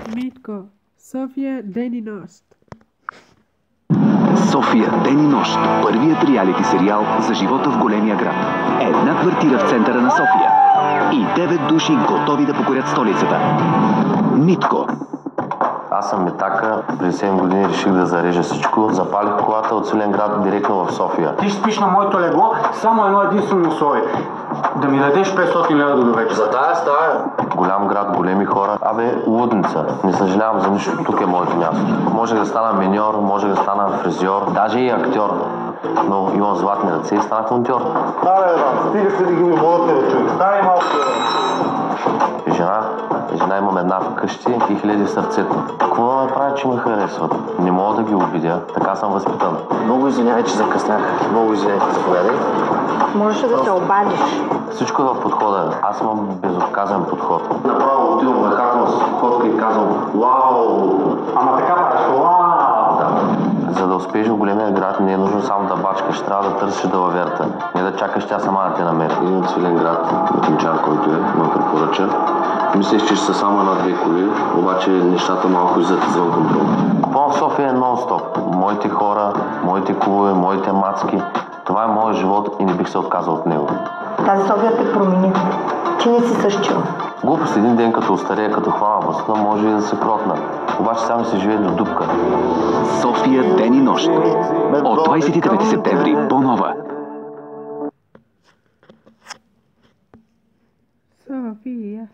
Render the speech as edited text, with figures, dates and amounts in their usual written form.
Митко, София ден и нощ. София ден и нощ. Първият реалити сериал за живота в големия град. Една квартира в центъра на София. И 9 души готови да покорят столицата. Митко. Аз съм Метака, преди 7 години реших да зарежа всичко. Запалих колата от Свиленград директно в София. Ти ще спиш на моето легло, само едно единствено условие. Да ми дадеш 500 лева до довечера. За тая стая. Голям град, големи хора. Лудница. Не съжалявам за нищо, тук е моето място. Може да стана миньор, може да стана фризьор, даже и актьор. Но имам златни ръце и станах монтьор. Стига се да ги водите да чуете. Стане малко. Жена имам една вкъщи и хиляди в сърцето. Какво да ме прави, че ме харесват? Не мога да ги обидя, така съм възпитан. Много извинявай, че закъснях. Много извинявай, заповядай. Можеш да се обадиш. Всичко е в подхода. Аз имам безотказен подход. Направо отивам на хаквам с подходка и казвам "Вау!" Ама така правиш, вау! За да успееш в големия град не е нужно само да бачкаш, трябва да търсиш далаверта. Не да чакаш тя сама да те намери. Един от Свиленград, матемчар, който ме препоръча. Мислех, че ще са само една-две коли, обаче нещата малко излизат извън контрол. Купон в София е нон-стоп. Моите хора, моите клубове, моите мацки. Това е моят живот и не бих се отказал от него. Тази София те промени. Ти не си същия. Глупост, един ден като остария, като хвана басна, може и да се кротна. Обаче само се живее до дупка. София ден и нощ. От 29 септември по нова. София.